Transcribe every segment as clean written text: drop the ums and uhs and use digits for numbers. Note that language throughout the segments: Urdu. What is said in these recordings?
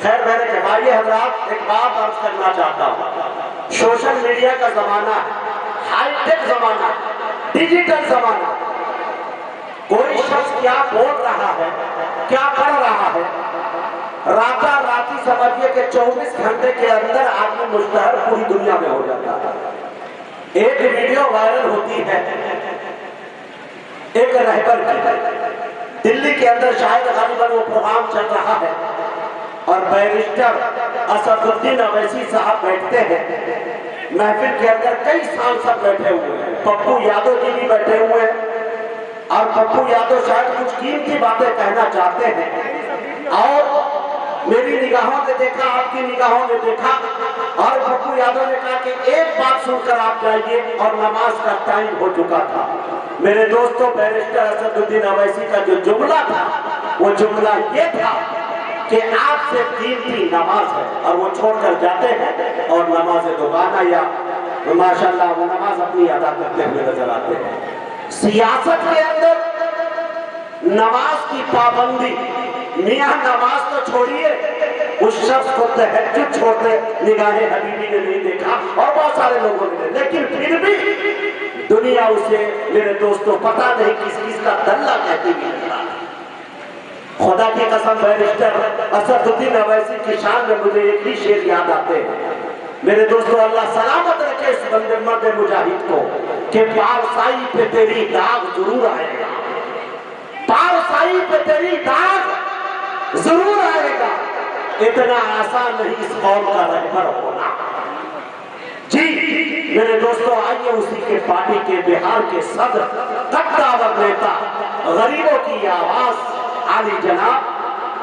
خیر میرے بھائی حضرات، ایک بات عرض کرنا چاہتا ہوں، سوشل میڈیا کا زمانہ ہے، ہائی ٹیک زمانہ، ڈیجیٹل زمانہ، کوئی شخص کیا بول رہا ہے، کیا پڑھ رہا ہے، راتا راتی سمجھئے کہ 24 گھنٹے کے اندر آدمی مشتہر پوری دنیا میں ہو جاتا ہے۔ ایک ویڈیو وائرل ہوتی ہے ایک رہبر کی، دلی کے اندر شاید غالباً وہ پروگرام چل رہا ہے اور بیرسٹر اسد الدین اویسی صاحب بیٹھتے ہیں محفل کے اندر، کئی سانسد بیٹھے ہوئے ہیں، پپو یادو جی بھی بیٹھے ہوئے ہیں، اور پپو یادو شاید کچھ قیمتی باتیں کہنا چاہتے ہیں، اور میری نگاہوں نے دیکھا، آپ کی نگاہوں نے دیکھا، اور پپو یادو نے کہا کہ ایک بات سن کر آپ جائیے، اور نماز کا ٹائم ہو چکا تھا۔ میرے دوستو، بیرسٹر اسد الدین اویسی کا جو جملہ تھا وہ جملہ یہ تھا کہ آپ سے قیمتی نماز ہے، اور وہ چھوڑ کر جاتے ہیں اور نماز دوگانہ یا ماشاءاللہ وہ نماز اپنی ادا کرتے ہوئے نظر آتے ہیں۔ سیاست کے اندر نماز کی پابندی، میاں نماز تو چھوڑیے، اس شخص کو تہجد چھوڑتے نگاہ حبیبی نے نہیں دیکھا، اور بہت سارے لوگوں نے، لیکن پھر بھی دنیا اسے میرے دوستوں پتہ نہیں کس کس کا دلہ کہتی بھی نظر آتی۔ خدا کی قسم، بیرسٹر اسد الدین اویسی کی شان میں مجھے ایک ہی شعر یاد آتے ہیں میرے دوستو، اللہ سلامت رکھے اس بندے مرد مجاہد کو کہ پارسائی پہ تیری داغ ضرور آئے گا، پارسائی پہ تیری داغ ضرور آئے گا، اتنا آسان نہیں اس قوم کا رہبر ہونا۔ جی میرے دوستو، آئیے اسی کے پارٹی کے بہار کے صدر، قدر نیتا، غریبوں کی آواز، عالی جناب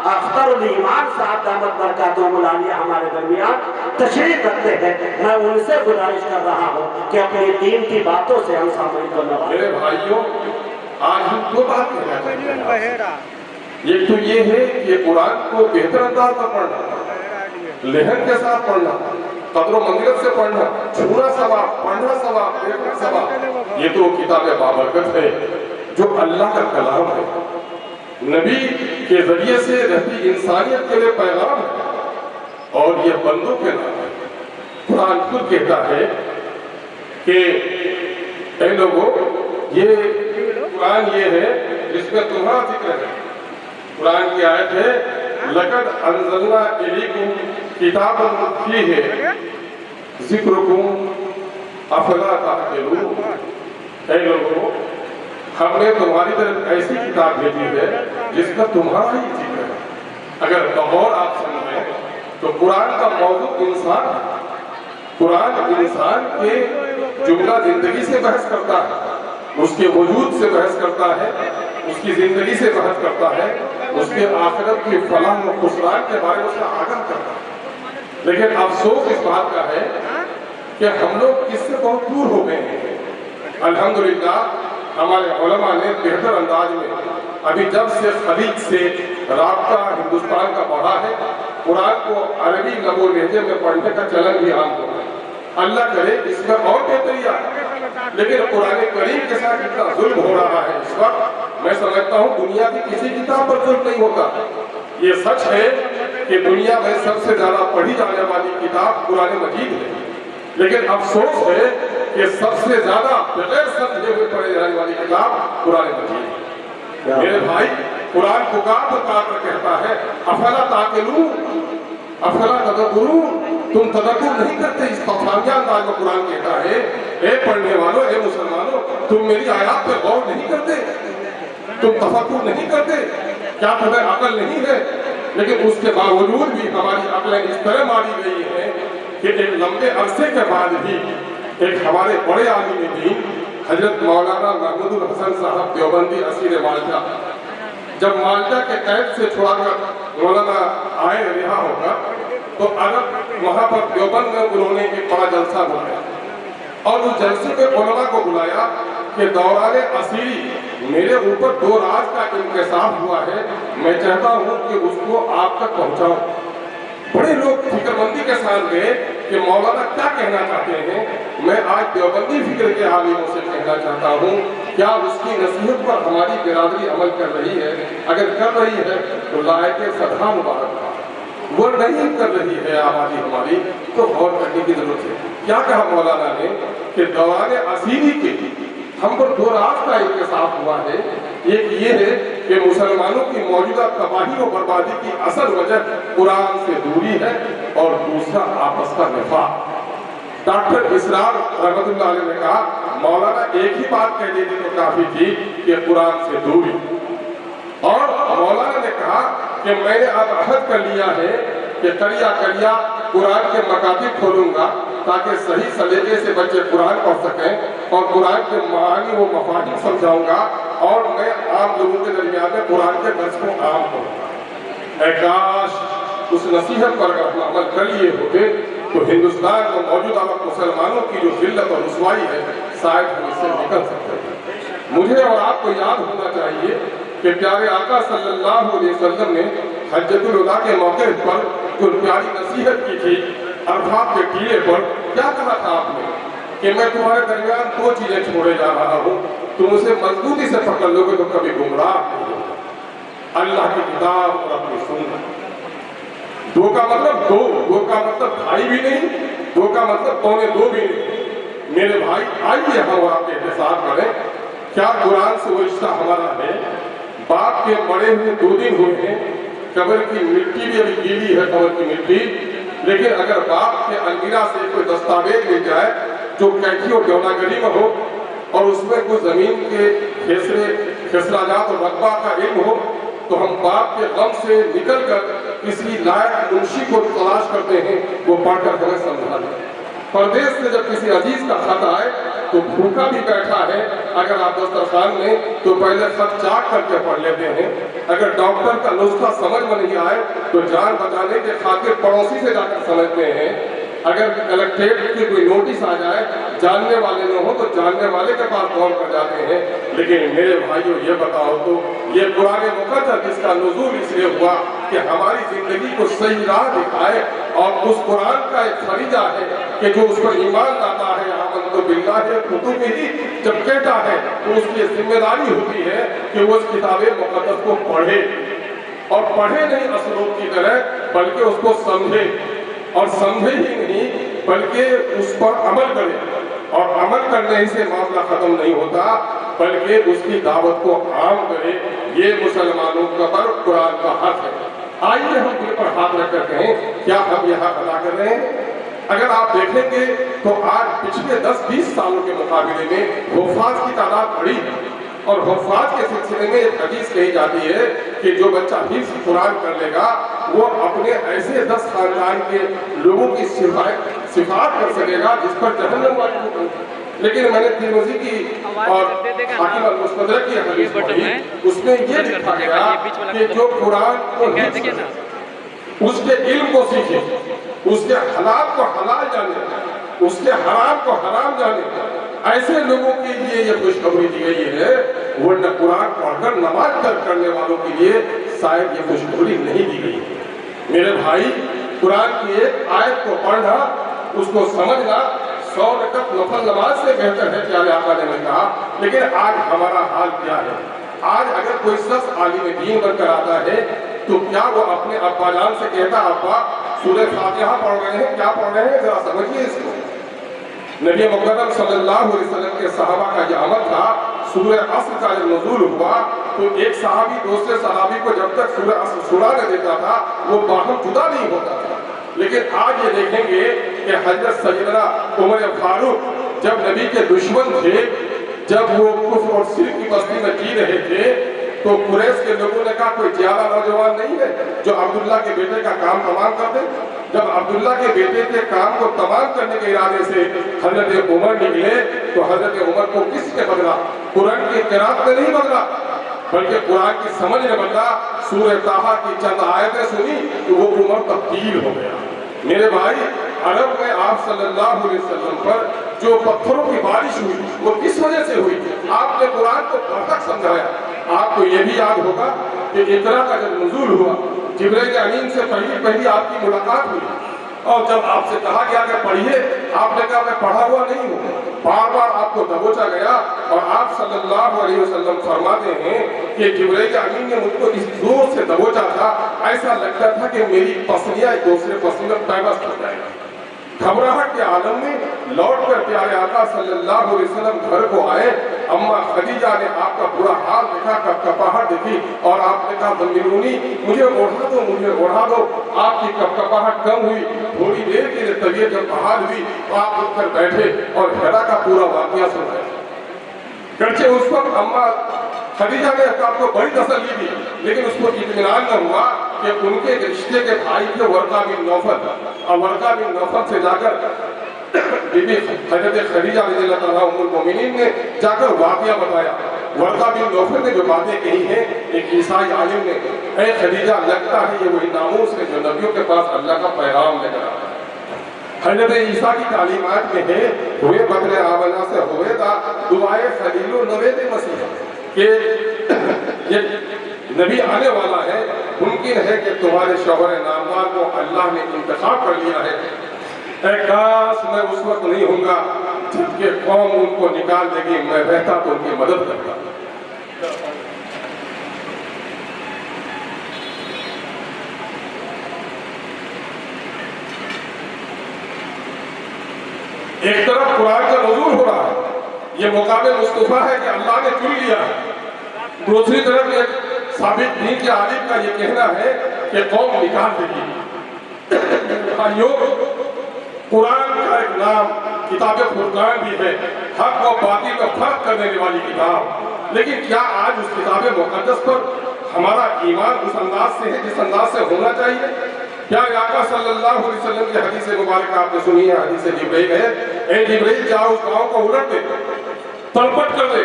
اختر الایمان صاحب دامت برکاتہم العالیہ ہمارے درمیان تشریف رکھتے ہیں۔ میں ان سے گزارش کر رہا ہوں کہ اپنی دین کی باتوں سے ہم سامنے کو نوازیں۔ میرے بھائیوں، آج ہم دو بات کہنا چاہتے ہیں۔ ایک تو یہ ہے کہ قرآن کو بہتر انداز میں پڑھنا، لہن کے ساتھ پڑھنا، قدر و منزلت سے پڑھنا، چھونا ثواب، پڑھنا ثواب، دیکھنا ثواب، یہ تو کتاب بابرکت ہے جو اللہ کا کلام ہے، نبی کے ذریعے سے رہتی انسانیت کے لیے پیغام ہے، اور یہ بندوں کے نام ہے۔ قرآن خود کہتا ہے کہ اے لوگوں، یہ قرآن یہ ہے جس میں تمہارا ذکر ہے۔ قرآن کی آیت ہے لَقَدْ أَنزَلْنَا إِلَيْكُمْ كِتَابًا فِيهِ ذِكْرُكُمْ أَفَلَا تَعْقِلُونَ۔ اے لوگوں، ہم نے تمہاری طرف ایسی کتاب بھیجی ہے جس میں تمہارا ہی ذکر ہے۔ اگر بغور آپ سمجھیں تو قرآن کا موضوع انسان ہے۔ قرآن انسان کے جملہ زندگی سے بحث کرتا ہے، اس کے وجود سے بحث کرتا ہے، اس کی زندگی سے بحث کرتا ہے، اس کے آخرت کی فلاح و خسران کے بارے میں اس کا آگاہ کرتا ہے۔ لیکن افسوس اس بات کا ہے کہ ہم لوگ اس سے بہت دور ہو گئے ہیں۔ الحمدللہ ہمارے علماء نے بہتر انداز میں ابھی جب سے خلیج سے رابطہ ہندوستان کا بڑھا ہے، قرآن کو عربی لب و لہجے میں پڑھنے کا چلن بھی عام ہو گیا۔ اللہ کرے اس میں اور بہتری آئے، لیکن قرآن کریم کے ساتھ اتنا ظلم ہو رہا ہے اس وقت، میں سمجھتا ہوں دنیا کی کسی کتاب پر ظلم نہیں ہوتا۔ یہ سچ ہے کہ دنیا میں سب سے زیادہ پڑھی جانے والی کتاب قرآن مجید ہے، لیکن افسوس ہے کہ سب سے زیادہ بغیر سمجھے ہوئے پڑھے جانے والی کتاب قرآن مجید ہے۔ میرے بھائی، قرآن پکار کر کہتا ہے افلا تعقلون، افلا تدبرون، تم تدبر نہیں کرتے۔ اس طوفانیہ انداز میں قرآن کہتا ہے اے پڑھنے والوں، اے مسلمانوں، تم میری آیات پہ غور نہیں کرتے، تم تفکر نہیں کرتے، کیا تمہیں عقل نہیں ہے؟ لیکن اس کے باوجود بھی ہماری عقلیں اس طرح ماری گئی ہیں کہ ایک لمبے عرصے کے بعد بھی ایک ہمارے بڑے عالم دین حضرت مولانا محمود الحسن صاحب دیوبندی اسیر مالٹا، جب مالٹا کے قید سے چھڑا کر مولانا آئے رہا ہوگا تو عرب وہاں پر دیوبند میں انہوں نے ایک بڑا جلسہ بلایا، اور اس جلسے میں علماء کو بلایا کہ دوران اسیری میرے اوپر 2 راز کا انکشاف ہوا ہے، میں چاہتا ہوں کہ اس کو آپ تک پہنچاؤں۔ بڑے لوگ فکر مندی کے ساتھ گئے کہ مولانا کیا کہنا چاہتے ہیں۔ میں آج دیوبندی فکر کے عالموں سے کہنا چاہتا ہوں، کیا اس کی نصیحت پر ہماری برادری عمل کر رہی ہے؟ اگر کر رہی ہے تو لائق صدقہ مبارک ہو۔ وہ نہیں کر رہی ہے آبادی ہماری، تو غور کرنے کی ضرورت ہے۔ کیا کہا مولانا نے کہ دوران اسیری کے ہم پر دو راز کا انکشاف ہوا ہے۔ ایک یہ ہے کہ مسلمانوں کی موجودہ تباہی و بربادی کی اصل وجہ قرآن سے دوری ہے، اور دوسرا آپس کا نفاق۔ ڈاکٹر اسرار رحمت اللہ علیہ نے کہا مولانا ایک ہی بات کہہ دیتی تو کافی تھی کہ قرآن سے دوری، اور مولانا نے کہا کہ میں نے اب عہد کر لیا ہے کہ کریا کریا قرآن کے مکاتب کھولوں گا تاکہ صحیح سلیقے سے بچے قرآن پڑھ سکیں، اور قرآن کے معانی و مفاہیم سمجھاؤں گا، اور میں عام لوگوں کے درمیان میں قرآن کے درس کو عام کروں گا۔ اے کاش اس نصیحت پر اگر ہم عمل کر لیے ہوتے تو ہندوستان میں موجودہ وقت مسلمانوں کی جو ذلت اور رسوائی ہے شاید ہم اس سے نکل سکتے ہیں۔ مجھے اور آپ کو یاد ہونا چاہیے کہ پیارے آقا صلی اللہ علیہ وسلم نے حجۃ الوداع کے موقع پر جو پیاری نصیحت کی تھی، عرفات کے ٹیلے پر کیا کہا تھا آپ نے کہ میں تمہارے درمیان دو چیزیں چھوڑے جا رہا ہوں، تم اسے مضبوطی سے پکڑ لو گے تو کبھی گمراہ نہیں ہوگے، اللہ کی کتاب اور اپنی سنت۔ دو کا مطلب دو کا مطلب بھائی بھی نہیں، دو کا مطلب پونے دو بھی نہیں۔ میرے بھائی آئیے ہم آپ کے احتساب کریں، کیا قرآن سے وہ رشتہ ہمارا ہے؟ باپ کے مرے ہوئے 2 دن ہوئے ہیں، قبر کی مٹی بھی ابھی گیلی ہے، قبر کی مٹی، لیکن اگر باپ کے المیرا سے کوئی دستاویز مل جائے جو کیفی اور دیوناگری میں ہو، اور اس میں کوئی زمین کے فیصلات اور رقبہ کا علم ہو، تو ہم باپ کے غم سے نکل کر کسی لائق منشی کو تلاش کرتے ہیں، وہ پڑھ کر ہمیں سمجھا دے۔ پردیس سے جب کسی عزیز کا خط آئے تو بھوکا بھی بیٹھا ہے، اگر آپ دسترخوان میں تو پہلے خط چاک کر کے پڑھ لیتے ہیں، اگر ڈاکٹر کا نسخہ سمجھ میں نہیں آئے تو جان بچانے کے خاطر پڑوسی سے جا کر سمجھتے ہیں، اگر کلکٹریٹ کی کوئی نوٹس آ جائے جاننے والے نہ ہو تو جاننے والے کے پاس فون کر جاتے ہیں۔ لیکن میرے بھائیوں یہ بتاؤ تو یہ قرآن مقدس جس کا نزول اس لیے ہوا کہ ہماری زندگی کو صحیح راہ دکھائے، اور اس قرآن کا ایک فریضہ ہے کہ جو اس پر ایمان لاتا ہے آمنت باللہ کتبہ جب کہتا ہے تو اس کی ذمہ داری ہوتی ہے کہ وہ اس کتاب مقدس کو پڑھے، اور پڑھے نہیں اسلوب کی طرح بلکہ اس کو سمجھے، اور سمجھے ہی نہیں بلکہ اس پر عمل کرے، اور عمل کرنے سے معاملہ ختم نہیں ہوتا بلکہ اس کی دعوت کو عام کرے۔ یہ مسلمانوں کا پر قرآن کا حق ہے۔ آئیے ہم دل پر ہاتھ رکھ کر کہیں کیا ہم یہ حق ادا کر رہے ہیں؟ اگر آپ دیکھیں گے تو آج پچھلے 10-20 سالوں کے مقابلے میں حفاظ کی تعداد بڑھی ہے، اور حفاظ کے سلسلے میں ایک حدیث کہی جاتی ہے کہ جو بچہ حفظ قرآن کر لے گا وہ اپنے ایسے 10 خاندان کے لوگوں کی صفات کر سکے گا جس پر جہنم والی کو۔ لیکن میں نے ترمذی کی اور حاکم المستدرک کی حدیث پڑھی، اس میں یہ لکھا گیا کہ جو قرآن کو اس کے علم کو سیکھے، اس کے حلال کو حلال جانے، اس کے حرام کو حرام جانے، ایسے لوگوں کے لیے یہ خوشخبری دی گئی ہے، ورنہ قرآن پڑھ کر نماز ترک کرنے والوں کے لیے شاید یہ خوشخبری نہیں دی گئی ہے۔ میرے بھائی قرآن کی ایک آیت کو پڑھنا، اس کو سمجھنا 100 رکعت نفل نماز سے بہتر ہے، پیارے آقا نے کہا۔ لیکن آج ہمارا حال کیا ہے؟ آج اگر کوئی شخص عالم دین بن کر آتا ہے تو کیا وہ اپنے ابا جان سے کہتا ابا سورہ فاتحہ پڑھ رہے ہیں، کیا پڑھ رہے ہیں ذرا سمجھیے اس کو۔ نبی مکرم صلی اللہ علیہ وسلم کے صحابہ کا یہ عمل تھا، سورہ عصر کا جب نزول ہوا تو ایک صحابی دوسرے صحابی کو جب تک سورہ عصر سنا نہ دیتا تھا وہ باہم جدا نہیں ہوتا تھا۔ لیکن آج یہ دیکھیں گے کہ حضرت سیدنا عمر فاروق جب نبی کے دشمن تھے، جب وہ کفر اور شرک کی بستی میں جی رہے تھے تو قریش کے لوگوں نے کہا کوئی زیادہ نوجوان نہیں ہے جو عبداللہ کے بیٹے کا کام تمام کر دے۔ جب عبداللہ کے بیٹے کے کام کو تمام کرنے کے ارادے سے حضرت عمر نکلے تو حضرت عمر کو کس نے بدلا؟ قرآن کی قرات میں نہیں بدلا بلکہ قرآن کی سمجھ نے بدلا۔ سورہ طٰہٰ کی چند آیتیں سنی تو وہ عمر تبدیل ہو گیا۔ میرے بھائی عرب میں آپ صلی اللہ علیہ وسلم پر جو پتھروں کی بارش ہوئی وہ کس وجہ سے ہوئی؟ آپ نے قرآن کو پڑھ تک سمجھایا۔ آپ کو یہ بھی یاد ہوگا کہ اقرا کا جب نزول ہوا جبرائیل امین سے پہلی آپ کی ملاقات ہوئی اور جب آپ سے کہا گیا کہ پڑھیے، آپ نے کہا میں پڑھا ہوا نہیں ہوں، بار بار آپ کو دبوچا گیا، اور آپ صلی اللہ علیہ وسلم فرماتے ہیں کہ جبرائیل امین نے مجھ کو اس زور سے دبوچا تھا، ایسا لگتا تھا کہ میری پسلیاں ایک دوسرے پسلی میں پیوست ہو جائیں گی۔ گھبراہٹ کے عالم میں لوٹ کر پیارے آقا صلی اللہ علیہ وسلم گھر کو آئے، اماں خدیجہ نے آپ کا برا حال دیکھا، کپکپاہٹ دیکھی، اور آپ نے کہا زملونی، مجھے اوڑھا دو، مجھے اوڑھا دو۔ آپ کی کپکپاہٹ کم ہوئی، تھوڑی دیر کے لیے طبیعت جب بحال ہوئی تو آپ اٹھ کر بیٹھے اور ہیرا کا پورا واقعہ سنائے۔ گرچہ اس وقت اماں خدیجہ نے آپ کو بڑی تسلی دی، لیکن اس کو اطمینان نہ ہوا کہ ان کے رشتے کے بھائی تھے ورقہ بن نوفل، اور ورقہ بن نوفل سے جا کر بی بی حضرت خدیجہ رضی اللہ تعالیٰ ام المومنین نے جا کر واقعہ بتایا۔ ورقہ بن نوفل نے جو باتیں کہی ہیں، ایک عیسائی عالم نے، اے خدیجہ لگتا ہے یہ وہی ناموس ہے جو نبیوں کے پاس اللہ کا پیغام لے کر آتا ہے۔ حضرت عیسیٰ کی تعلیمات میں ہے، ہوئے بدر آمنہ سے ہوئے دا دعائے خلیل و نوید مسیح، کہ یہ نبی آنے والا ہے، ممکن ہے کہ تمہارے شوہر نامدار کو اللہ نے انتخاب کر لیا ہے۔ اے کاش میں اس وقت نہیں ہوں گا جب کہ قوم ان کو نکال دے گی، میں رہتا تو ان کی مدد کرتا۔ ایک طرف قرآن کا نزول ہو رہا ہے، یہ مقام مصطفیٰ ہے کہ اللہ نے چن لیا ہے، دوسری طرف ایک ثابت دین کے عالم کا یہ کہنا ہے کہ قوم نکال دے گی۔ بھائیو، قرآن کا ایک نام کتاب فرقان بھی ہے، حق و باطل کا فرق کرنے والی کتاب، لیکن کیا آج اس کتاب مقدس پر ہمارا ایمان اس انداز سے ہے جس انداز سے ہونا چاہیے؟ پیارے آقا صلی اللہ علیہ وسلم کی حدیث مبارکہ آپ نے سنی ہے، حدیث جبرائیل ہے، اے جبرائیل جاؤ اس گاؤں کو الٹ دے، تلپٹ کر دے۔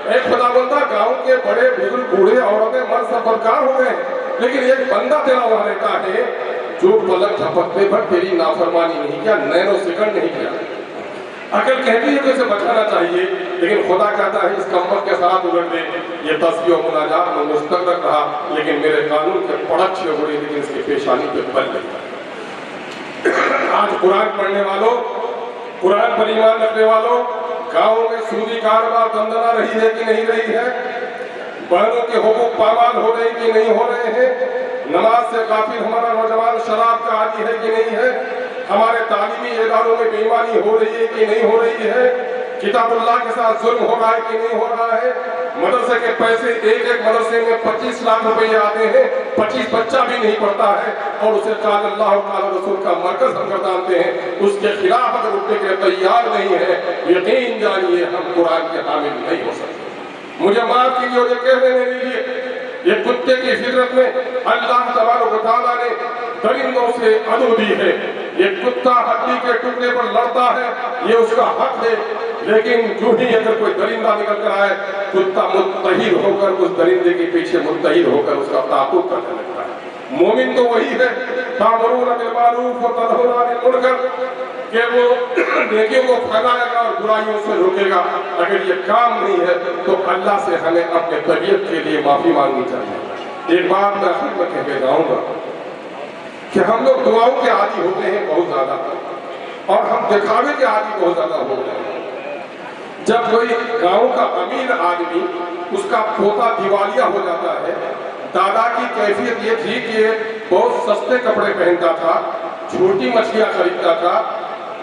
اے خداوندہ، گاؤں کے بڑے بزرگ بوڑھے عورتیں مرد سب بدکار ہو گئے ہیں، لیکن ایک بندہ تیرا وہاں رہتا ہے جو پلک جھپکنے پر تیری نافرمانی نہیں کیا، نینو سیکنڈ نہیں کیا۔ عقل کہتی ہے کہ اسے بچانا چاہیے، لیکن خدا کہتا ہے اس کمبخت کے ساتھ الٹ دے۔ یہ تسبیح و مناجات میں مستغرق رہا، لیکن میرے قانون کے پڑک چھے ہوئے، لیکن اس کی پیشانی پہ بل نہیں۔ آج قرآن پڑھنے والوں، قرآن پر ایمان رکھنے والوں، گاؤں میں سودی کاروبار دندنا رہی ہے کہ نہیں رہی ہے؟ بہنوں کے حقوق پامال ہو رہے کہ نہیں ہو رہے ہیں؟ نماز سے غافل ہمارا نوجوان شراب کا عادی ہے کہ نہیں ہے؟ ہمارے تعلیمی اداروں میں بے ایمانی ہو رہی ہے کہ نہیں ہو رہی ہے؟ کتاب اللہ کے ساتھ ظلم ہو رہا ہے کہ نہیں ہو رہا ہے؟ مدرسے کے پیسے، ایک ایک مدرسے میں 25 لاکھ روپے آتے ہیں، 25 بچہ بھی نہیں پڑھتا ہے، اور اسے قال اللہ و قال رسول کا مرکز ہم گردانتے ہیں۔ اس کے خلاف اگر اٹھنے کے لیے تیار نہیں ہے، یقین جانیے ہم قرآن کے حامل نہیں ہو سکتے۔ مجھے معاف کیجیے اور یہ کہنے نہیں لیجیے، یہ کتے کی فطرت میں اللہ تبارک و تعالیٰ نے درندوں سے عدو دی ہے۔ یہ کتا ہڈی کے ٹکڑے پر لڑتا ہے، یہ اس کا حق ہے، لیکن جو ہی اگر کوئی درندہ نکل کر آئے، کتا متحد ہو کر اس درندے کے پیچھے متحد ہو کر اس کا تعاقب کرنے لگتا ہے۔ مومن تو وہی ہے، تأمرون بالمعروف وتنہون عن المنکر، کہ وہ نیکیوں کو پھیلائے گا اور برائیوں سے روکے گا۔ اگر یہ کام نہیں ہے تو اللہ سے ہمیں اپنے طبیعت کے لیے معافی مانگنی چاہیے۔ ایک بات میں آخر میں کہہ کے جاؤں گا کہ ہم لوگ دعاؤں کے عادی ہوتے ہیں بہت زیادہ، اور ہم دکھاوے کے عادی بہت زیادہ ہو گئے ہیں۔ جب کوئی گاؤں کا امیر آدمی، اس کا پوتا دیوالیہ ہو جاتا ہے، دادا کی کیفیت یہ تھی کہ بہت سستے کپڑے پہنتا تھا، چھوٹی مچھلیاں خریدتا تھا،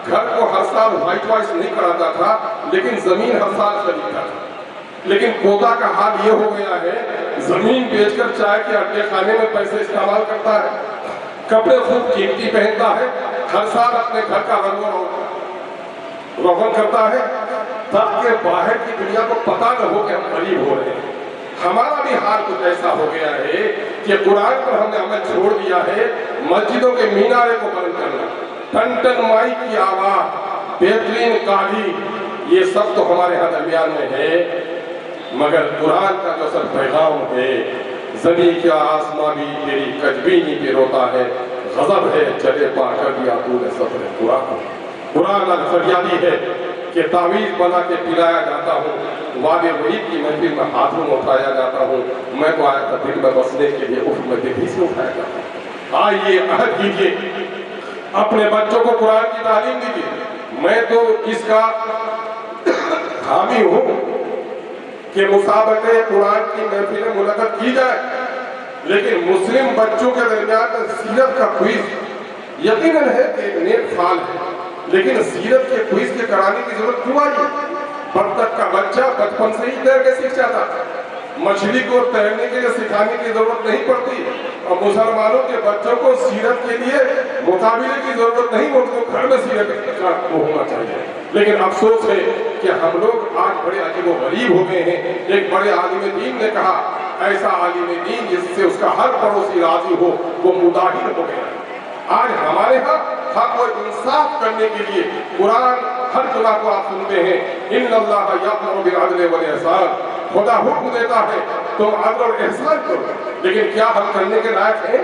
گھر کو ہر سال وائٹ وائس نہیں کراتا تھا، لیکن زمین ہر سال خریدتا تھا۔ لیکن پوتا کا حال یہ ہو گیا ہے، زمین بیچ کر چائے کے اڈے خانے میں پیسے استعمال کرتا ہے، کپڑے خوب قیمتی پہنتا ہے، ہر سال اپنے گھر کا رنگ و روغن کرتا ہے، تاکہ باہر کی دنیا کو پتہ نہ ہو کہ ہم غریب ہو رہے ہیں۔ ہمارا بھی حال کچھ ایسا ہو گیا ہے کہ قرآن پر ہم نے عمل چھوڑ دیا ہے۔ مسجدوں کے مینارے کو بند کرنا، ٹن ٹن مائک کی آواز، بہترین قالی، یہ سب تو ہمارے ہاں درمیان میں ہے، مگر قرآن کا جو اصل پیغام ہے، زمین کیا آسمان بھی تیری کجبینی پہ روتا ہے، غضب ہے چلے پا کر دیا تو نے صبر قرآن۔ قرآن فریادی ہے کہ تعویذ بنا کے پلایا جاتا ہوں، وعدے وعید کی محفل میں ہاتھوں میں اٹھایا جاتا ہوں، میں تو آیا تھا دل میں بسنے کے لیے، اف میں دل ہی سے اٹھایا جاتا ہوں۔ آئیے عہد کیجیے اپنے بچوں کو قرآن کی تعلیم دیجیے۔ میں تو اس کا حامی ہوں کہ مسابقہ قرآن کی محفلیں منعقد کی جائے، لیکن مسلم بچوں کے درمیان سیرت کا کوئز یقیناً ہے کہ ایک نیک فعل ہے، لیکن سیرت کے کوئز کے کرانے کی ضرورت کیوں آئی ہے؟ بطخ کا بچہ بچپن سے ہی تیر کے سیکھ جاتا ہے، مچھلی کو تیرنے کے لیے سکھانے کی ضرورت نہیں پڑتی، اور مسلمانوں کے بچوں کو سیرت کے لیے مقابلے کی ضرورت نہیں ہوتی، تو گھر میں سیرت کا ہونا چاہیے۔ لیکن افسوس ہے کہ ہم لوگ آج بڑے عجیب و غریب ہو گئے ہیں۔ ایک بڑے عالم دین نے کہا، ایسا عالم دین جس سے اس کا ہر پڑوسی راضی ہو وہ مداہن ہو گیا۔ آج ہمارے ہاں حق و انصاف کرنے کے لیے قرآن ہر جگہ کو آپ سنتے ہیں، ان اللہ یأمر بالعدل والاحسان، خدا حکم دیتا ہے تم عدل اور احسان کرو، لیکن کیا ہم کرنے کے لائق ہیں؟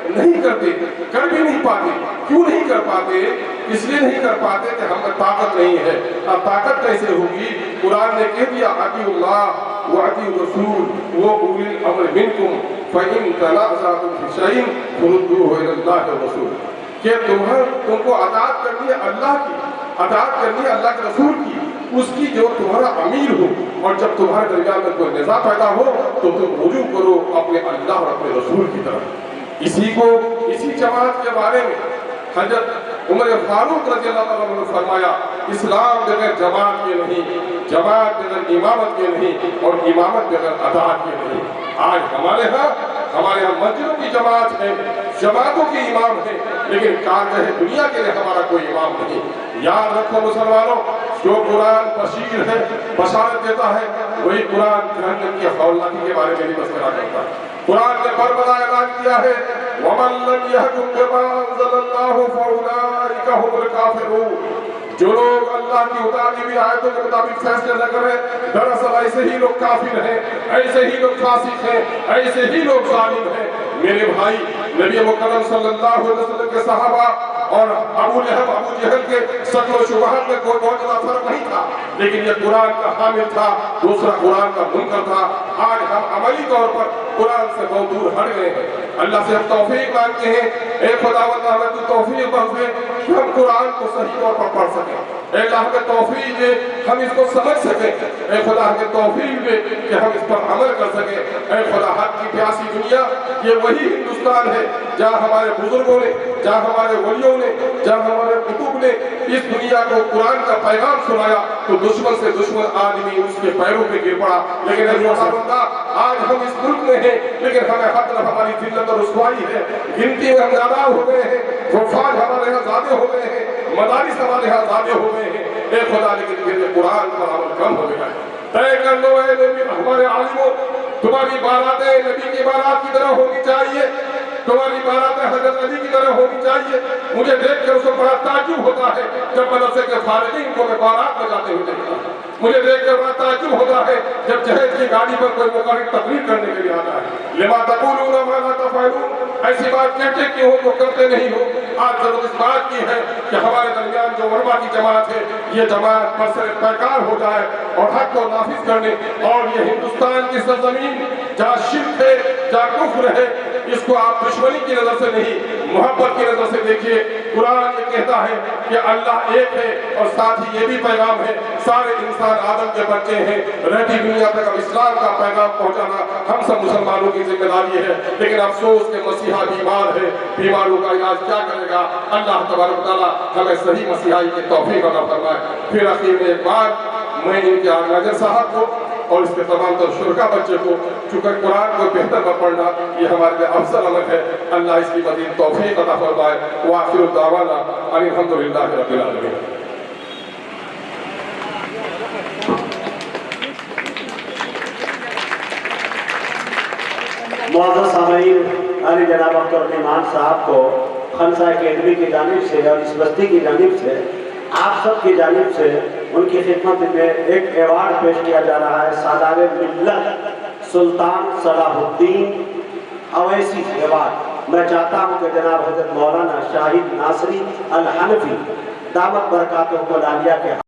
نہیں کرتے، کر بھی نہیں پاتے۔ کیوں نہیں کر پاتے؟ اس لیے نہیں کر پاتے کہ ہم میں طاقت نہیں ہے۔ اب طاقت کیسے ہوگی؟ قرآن نے کہہ دیا اطیعوا اللہ واطیعوا الرسول واولی الامر منکم فإن تنازعتم فی شیء فردوہ الی اللہ والرسول، کہ تم کو اطاعت کرنی ہے اللہ کی، اطاعت کرنی ہے اللہ کے رسول کی، اس کی جو تمہارا امیر ہو، اور جب تمہارے درمیان میں کوئی نزاع پیدا ہو تو تم رجوع کرو اپنے اللہ اور اپنے رسول کی طرف۔ اسی جماعت کے بارے میں حضرت عمر فاروق رضی اللہ عنہ نے فرمایا، اسلام بغیر جماعت کے نہیں، جماعت بغیر امامت کے نہیں، اور امامت بغیر اطاعت کے نہیں۔ آج ہمارے ہاں مسجدوں کی جماعت ہے، جماعتوں کی امام ہے، لیکن کارگاہ دنیا کے لیے ہمارا کوئی امام نہیں۔ یاد رکھو مسلمانوں، جو قرآن بشیر ہے، بشارت دیتا ہے، وہی قرآن جہنم کی ہولناکی کے بارے میں بھی تذکرہ کرتا ہے۔ قرآن نے بربلا اعلان کیا ہے، وَمَن لَّمْ يَحْكُم بِمَا أَنزَلَ اللَّهُ فَأُولَٰئِكَ هُمُ الْكَافِرُونَ۔ جو لوگ اللہ کی اتاری ہوئی آیتوں کے مطابق فیصلے نہ کریں، دراصل ایسے ہی لوگ کافر ہیں، ایسے ہی لوگ فاسق ہیں، ایسے ہی لوگ ظالم ہیں۔ میرے بھائی، نبی مکرم صلی اللہ علیہ وسلم کے صحابہ اور ابو لہب ابو جہل کے شکل و شبہات میں کوئی بہت زیادہ فرق نہیں تھا، لیکن یہ قرآن کا حامل تھا، دوسرا قرآن کا منکر تھا۔ آج ہم عملی طور پر قرآن سے بہت دور ہٹ گئے ہیں۔ اللہ سے ہم توفیق مانگتے ہیں، اے خداوند ہمیں تو توفیق بخش دے کہ ہم قرآن کو صحیح طور پر پڑھ سکیں۔ اے اللہ ہمیں توفیق دے ہم اس کو سمجھ سکیں۔ اے خدا ہمیں توفیق دے کہ ہم اس پر عمل کر سکیں۔ اے خدا، حق کی پیاسی دنیا یہ وہی ہندوستان ہے جہاں ہمارے بزرگوں نے، جہاں ہمارے ولیوں نے، جہاں ہمارے کتب نے اس دنیا کو قرآن کا پیغام سنایا تو دشمن سے دشمن آدمی اس کے پیروں پہ گر پڑا۔ لیکن اے خداوندہ، آج ہم اس ملک میں ہیں، لیکن ہمیں ہر طرف ہماری ذلت اور رسوائی ہے، گنتی میں ہم زیادہ ہو گئے ہیں، حفاظ ہمارے یہاں زیادہ ہو گئے ہیں، مدارس ہمارے یہاں زیادہ ہو گئے ہیں۔ اے خدا، لیکن پھر یہ قرآن پر عمل کم ہو گیا ہے۔ طے کر لو اے نبی، ہمارے عالموں، تمہاری باراتیں نبی کی بارات کی طرح ہونی چاہیے، تمہاری باراتیں حضرت علی کی طرح ہونی چاہیے۔ مجھے دیکھ کر اس کو بڑا تعجب ہوتا ہے جب مدرسے کے فارغین کو میں بارات میں جاتے ہوئے دیکھتا ہوں۔ مجھے دیکھ کر بڑا تعجب ہوتا ہے جب جہیز کی گاڑی پر کوئی مقرر تقریر کرنے کے لیے آتا ہے۔ لما تقولون ما لا تفعلون، ایسی بات کہتے کیوں ہو جو کرتے نہیں ہو۔ آج ضرورت اس بات کی ہے کہ ہمارے درمیان جو علماء کی جماعت ہے، یہ جماعت برسر پیکار ہو جائے اور حق کو نافذ کرنے، اور یہ ہندوستان کی سرزمین جہاں شرک ہے، جہاں کفر ہے، اس کو آپ دشمنی کی نظر سے نہیں، محبت کی نظر سے دیکھیے۔ قرآن یہ کہتا ہے کہ اللہ ایک ہے، اور ساتھ ہی یہ بھی پیغام ہے سارے انسان آدم کے بچے ہیں۔ رہتی دنیا تک اب اسلام کا پیغام پہنچانا ہم سب مسلمانوں کی ذمہ داری ہے، لیکن افسوس کہ مسیحا بیمار ہے، بیماروں کا علاج کیا کرے گا؟ اللہ تبارک تعالیٰ ہمیں صحیح مسیحائی کی توفیق عطا فرمائے۔ پھر آخر میں ایک بار میں ان کے آرگنائزر صاحب کو اور اس کے تمام تر شرکا بچے کو، چونکہ قرآن کو بہتر پر پڑھنا یہ ہمارے لیے افضل عمل ہے، اللہ اس کی مزید توفیق عطا فرمائے۔ وآخر دعوانا ان الحمدللہ رب العالمین۔ معزز سامعین، علی جناب اختر الرحمان صاحب کو خنسا اکیڈمی کی جانب سے اور اس بستی کی جانب سے، آپ سب کی جانب سے ان کی خدمت میں ایک ایوارڈ پیش کیا جا رہا ہے، سالار ملت سلطان صلاح الدین اویسی ایوارڈ۔ میں چاہتا ہوں کہ جناب حضرت مولانا شاہد ناصری الحنفی دامت برکاتہ العالیہ کے